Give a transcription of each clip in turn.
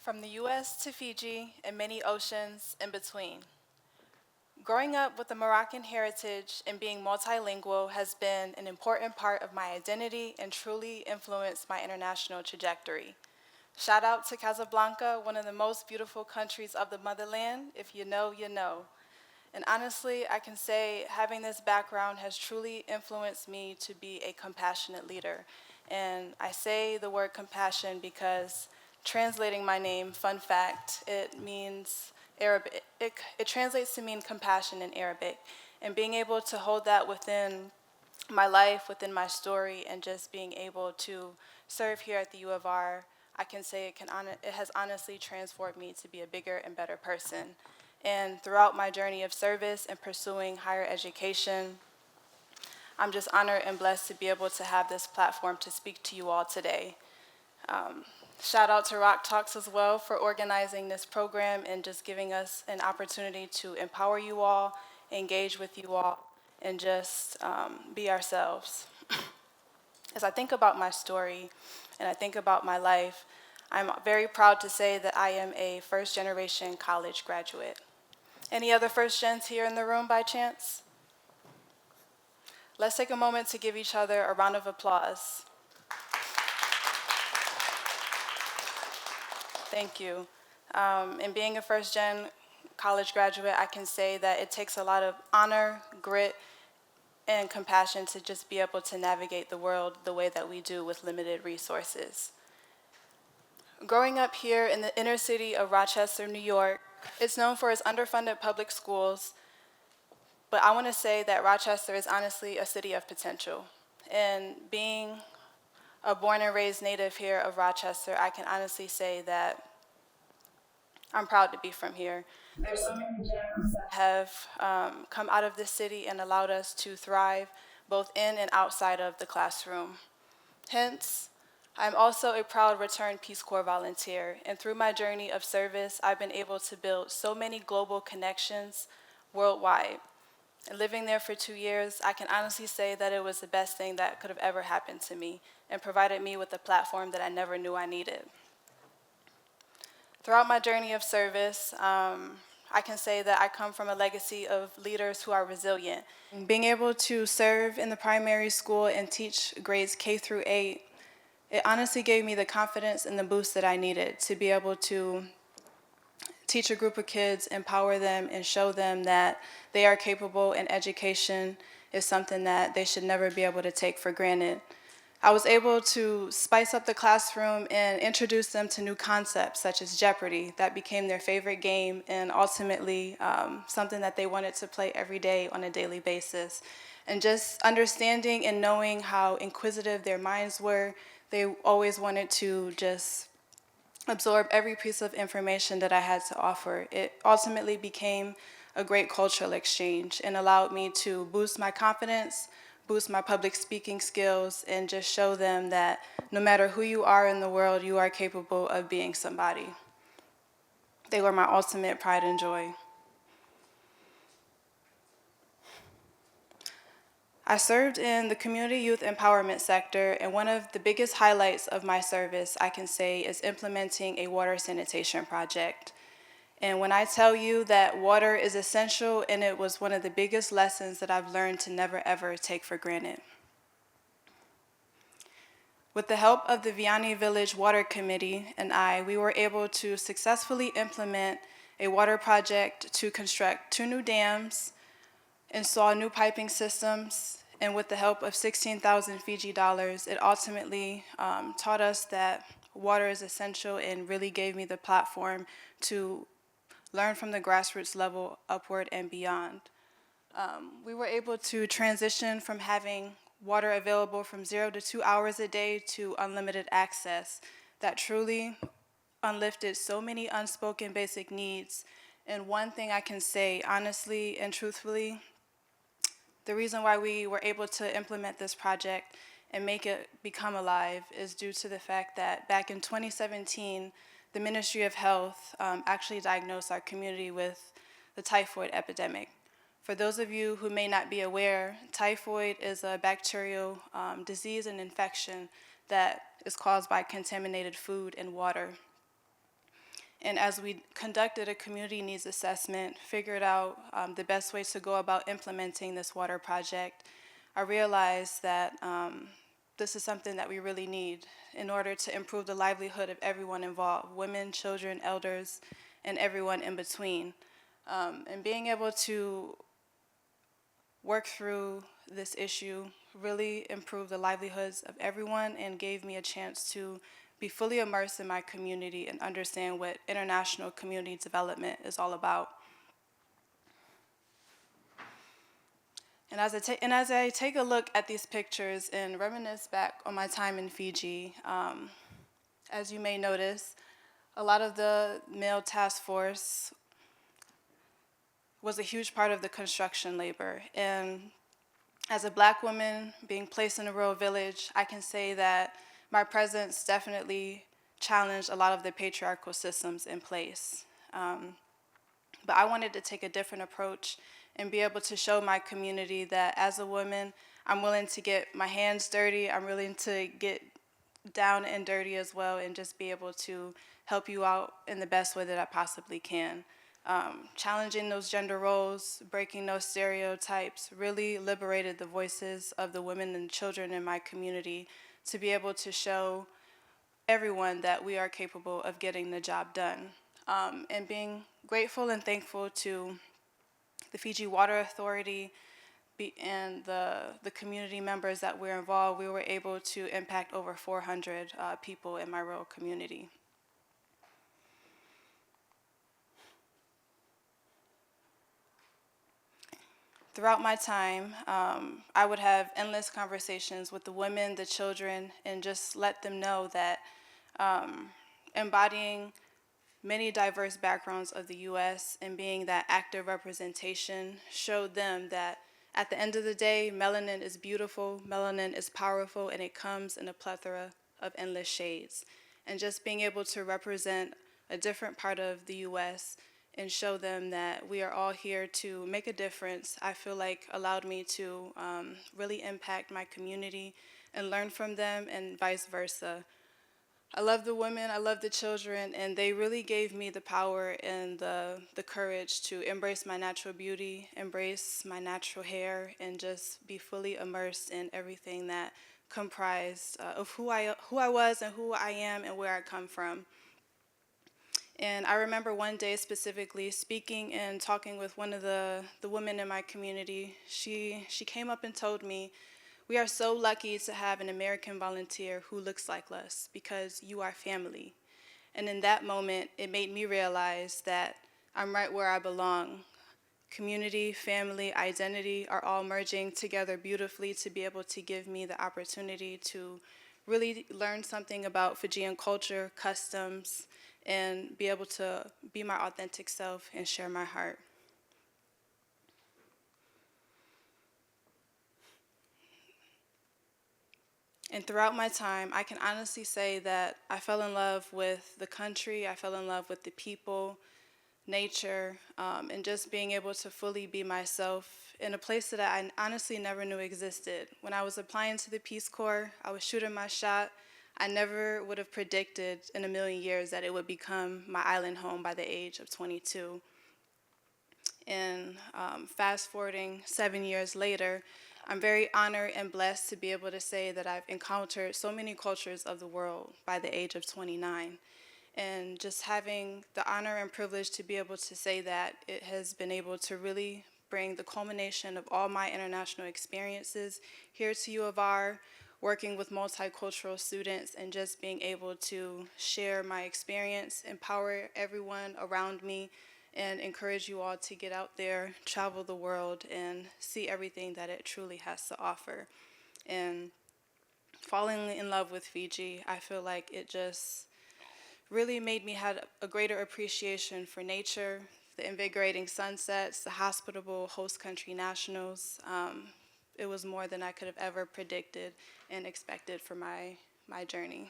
From the U.S. to Fiji and many oceans in between. Growing up with a Moroccan heritage and being multilingual has been an important part of my identity and truly influenced my international trajectory. Shout out to Casablanca, one of the most beautiful countries of the motherland. If you know, you know. And honestly, I can say having this background has truly influenced me to be a compassionate leader. And I say the word compassion because translating my name, fun fact, it means Arabic. It translates to mean compassion in Arabic. And being able to hold that within my life, within my story, and just being able to serve here at the U of R, I can say it has honestly transformed me to be a bigger and better person. And throughout my journey of service and pursuing higher education, I'm just honored and blessed to be able to have this platform to speak to you all today. Shout out to ROCTalks as well for organizing this program and just giving us an opportunity to empower you all, engage with you all, and just be ourselves. As I think about my story and I think about my life, I'm very proud to say that I am a first-generation college graduate. Any other first gens here in the room by chance? Let's take a moment to give each other a round of applause. Thank you. And being a first-gen college graduate, I can say that it takes a lot of honor, grit, and compassion to just be able to navigate the world the way that we do with limited resources. Growing up here in the inner city of Rochester, New York, it's known for its underfunded public schools, but I want to say that Rochester is honestly a city of potential. And being a born and raised native here of Rochester, I can honestly say that I'm proud to be from here. There's so many gems that have come out of this city and allowed us to thrive both in and outside of the classroom. Hence, I'm also a proud returned Peace Corps volunteer, and through my journey of service, I've been able to build so many global connections worldwide. And living there for 2 years, I can honestly say that it was the best thing that could have ever happened to me and provided me with a platform that I never knew I needed. Throughout my journey of service, I can say that I come from a legacy of leaders who are resilient. Being able to serve in the primary school and teach grades K through 8, it honestly gave me the confidence and the boost that I needed to be able to teach a group of kids, empower them, and show them that they are capable, and education is something that they should never be able to take for granted. I was able to spice up the classroom and introduce them to new concepts such as Jeopardy. That became their favorite game and ultimately something that they wanted to play every day on a daily basis. And just understanding and knowing how inquisitive their minds were, they always wanted to just absorb every piece of information that I had to offer. It ultimately became a great cultural exchange and allowed me to boost my confidence, boost my public speaking skills, and just show them that no matter who you are in the world, you are capable of being somebody. They were my ultimate pride and joy. I served in the community youth empowerment sector, and one of the biggest highlights of my service, I can say, is implementing a water sanitation project. And when I tell you that water is essential, and it was one of the biggest lessons that I've learned to never ever take for granted. With the help of the Vianney Village Water Committee and we were able to successfully implement a water project to construct 2 new dams, install new piping systems, and with the help of 16,000 Fiji dollars, it ultimately taught us that water is essential and really gave me the platform to learn from the grassroots level upward and beyond. We were able to transition from having water available from 0 to 2 hours a day to unlimited access. That truly unlifted so many unspoken basic needs. And one thing I can say honestly and truthfully, the reason why we were able to implement this project and make it become alive is due to the fact that back in 2017, the Ministry of Health actually diagnosed our community with the typhoid epidemic. For those of you who may not be aware, typhoid is a bacterial disease and infection that is caused by contaminated food and water. And as we conducted a community needs assessment, figured out the best way to go about implementing this water project, I realized that this is something that we really need in order to improve the livelihood of everyone involved, women, children, elders, and everyone in between. And being able to work through this issue really improved the livelihoods of everyone and gave me a chance to be fully immersed in my community and understand what international community development is all about. And as I take a look at these pictures and reminisce back on my time in Fiji, as you may notice, a lot of the male task force was a huge part of the construction labor. And as a Black woman being placed in a rural village, I can say that my presence definitely challenged a lot of the patriarchal systems in place. But I wanted to take a different approach and be able to show my community that as a woman, I'm willing to get my hands dirty, I'm willing to get down and dirty as well, and just be able to help you out in the best way that I possibly can. Challenging those gender roles, breaking those stereotypes, really liberated the voices of the women and children in my community to be able to show everyone that we are capable of getting the job done. And being grateful and thankful to the Fiji Water Authority and the community members that were involved, we were able to impact over 400 people in my rural community. Throughout my time, I would have endless conversations with the women, the children, and just let them know that embodying many diverse backgrounds of the U.S. and being that active representation showed them that at the end of the day, melanin is beautiful, melanin is powerful, and it comes in a plethora of endless shades. And just being able to represent a different part of the U.S. and show them that we are all here to make a difference, I feel like allowed me to really impact my community and learn from them and vice versa. I love the women, I love the children, and they really gave me the power and the courage to embrace my natural beauty, embrace my natural hair, and just be fully immersed in everything that comprised of who I was and who I am and where I come from. And I remember one day specifically speaking and talking with one of the women in my community. She came up and told me, "We are so lucky to have an American volunteer who looks like us because you are family." And in that moment, it made me realize that I'm right where I belong. Community, family, identity are all merging together beautifully to be able to give me the opportunity to really learn something about Fijian culture, customs, and be able to be my authentic self and share my heart. And throughout my time, I can honestly say that I fell in love with the country, I fell in love with the people, nature, and just being able to fully be myself in a place that I honestly never knew existed. When I was applying to the Peace Corps, I was shooting my shot. I never would have predicted in a million years that it would become my island home by the age of 22. And fast forwarding 7 years later, I'm very honored and blessed to be able to say that I've encountered so many cultures of the world by the age of 29. And just having the honor and privilege to be able to say that, it has been able to really bring the culmination of all my international experiences here to U of R, working with multicultural students, and just being able to share my experience, empower everyone around me, and encourage you all to get out there, travel the world, and see everything that it truly has to offer. And falling in love with Fiji, I feel like it just really made me have a greater appreciation for nature, the invigorating sunsets, the hospitable host country nationals. It was more than I could have ever predicted and expected for my journey.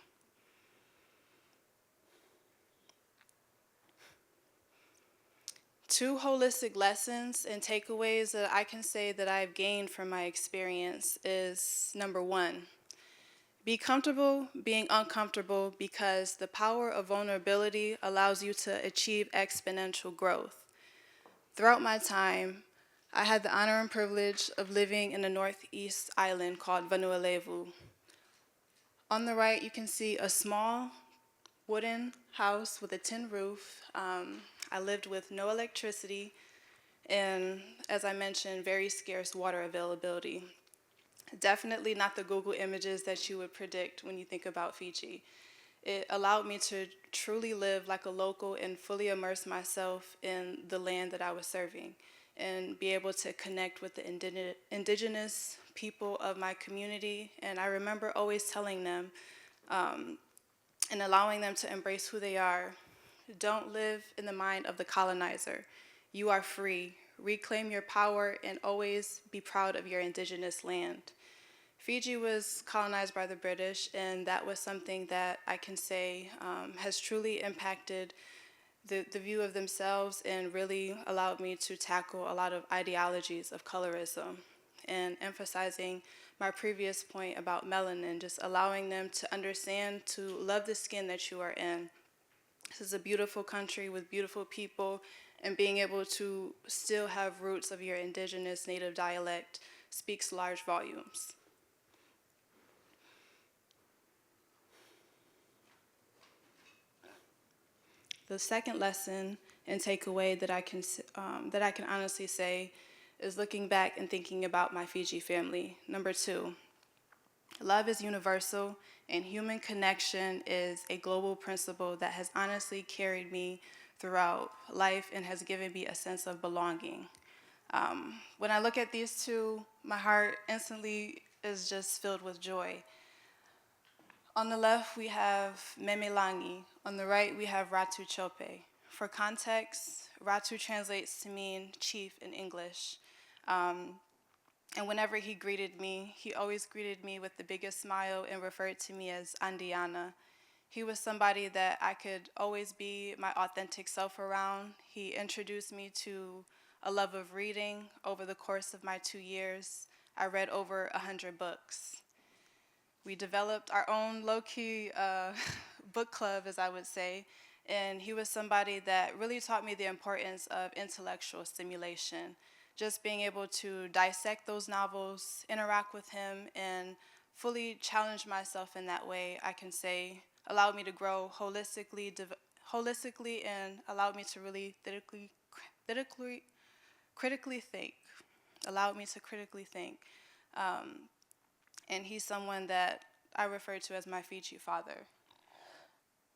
Two holistic lessons and takeaways that I can say that I've gained from my experience is number one, Be comfortable being uncomfortable because the power of vulnerability allows you to achieve exponential growth. Throughout my time, I had the honor and privilege of living in a northeast island called Vanuatu. On the right, you can see a small wooden house with a tin roof. I lived with no electricity and, as I mentioned, very scarce water availability. Definitely not the Google images that you would predict when you think about Fiji. It allowed me to truly live like a local and fully immerse myself in the land that I was serving and be able to connect with the indigenous people of my community. And I remember always telling them and allowing them to embrace who they are. Don't live in the mind of the colonizer. You are free. Reclaim your power and always be proud of your indigenous land. Fiji was colonized by the British, and that was something that I can say has truly impacted the view of themselves and really allowed me to tackle a lot of ideologies of colorism and emphasizing my previous point about melanin, just allowing them to understand to love the skin that you are in. This is a beautiful country with beautiful people, and being able to still have roots of your indigenous native dialect speaks large volumes. The second lesson and takeaway that I can honestly say is looking back and thinking about my Fiji family. Number 2, love is universal and human connection is a global principle that has honestly carried me throughout life and has given me a sense of belonging. When I look at these two, my heart instantly is just filled with joy. On the left, we have Memelangi. On the right, we have Ratu Chope. For context, Ratu translates to mean chief in English. And whenever he greeted me, he always greeted me with the biggest smile and referred to me as Andiana. He was somebody that I could always be my authentic self around. He introduced me to a love of reading. Over the course of my 2 years, I read over 100 books. We developed our own low-key book club, as I would say, and he was somebody that really taught me the importance of intellectual stimulation. Just being able to dissect those novels, interact with him, and fully challenge myself in that way, I can say, allowed me to grow holistically and allowed me to really critically think, allowed me to critically think. And he's someone that I refer to as my Fiji father.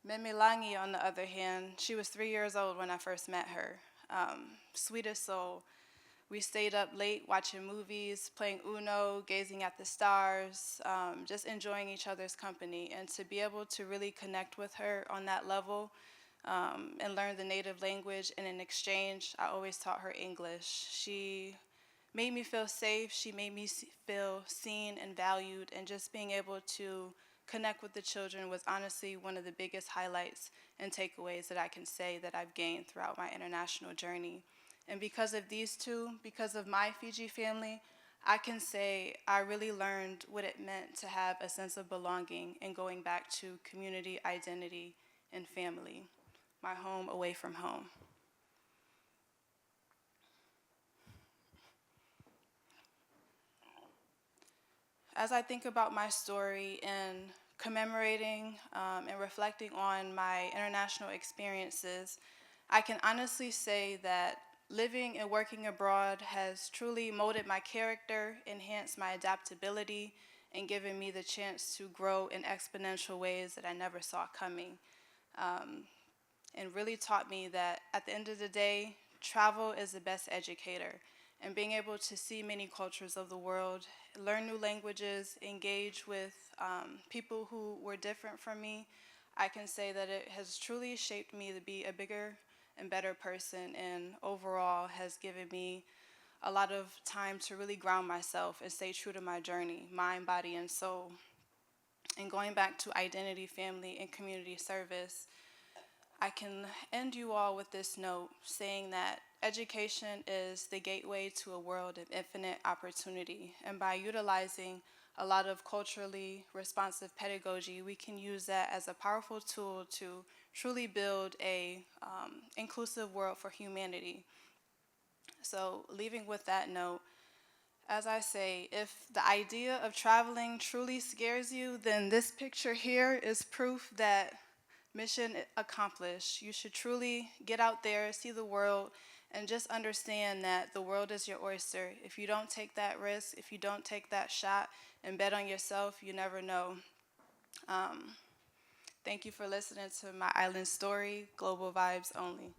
Memilangi, on the other hand, she was 3 years old when I first met her. Sweetest soul. We stayed up late watching movies, playing Uno, gazing at the stars, just enjoying each other's company. And to be able to really connect with her on that level and learn the native language, and in exchange, I always taught her English. She made me feel safe. She made me feel seen and valued, and just being able to connect with the children was honestly one of the biggest highlights and takeaways that I can say that I've gained throughout my international journey. And because of these two, because of my Fiji family, I can say I really learned what it meant to have a sense of belonging and going back to community, identity, and family, my home away from home. As I think about my story and commemorating and reflecting on my international experiences, I can honestly say that living and working abroad has truly molded my character, enhanced my adaptability, and given me the chance to grow in exponential ways that I never saw coming. And really taught me that at the end of the day, travel is the best educator. And being able to see many cultures of the world, learn new languages, engage with people who were different from me, I can say that it has truly shaped me to be a bigger and better person, and overall has given me a lot of time to really ground myself and stay true to my journey, mind, body, and soul. And going back to identity, family, and community service, I can end you all with this note saying that education is the gateway to a world of infinite opportunity. And by utilizing a lot of culturally responsive pedagogy, we can use that as a powerful tool to truly build a inclusive world for humanity. So leaving with that note, as I say, if the idea of traveling truly scares you, then this picture here is proof that mission accomplished. You should truly get out there, see the world, and just understand that the world is your oyster. If you don't take that risk, if you don't take that shot and bet on yourself, you never know. Thank you for listening to my island story, Global Vibes Only.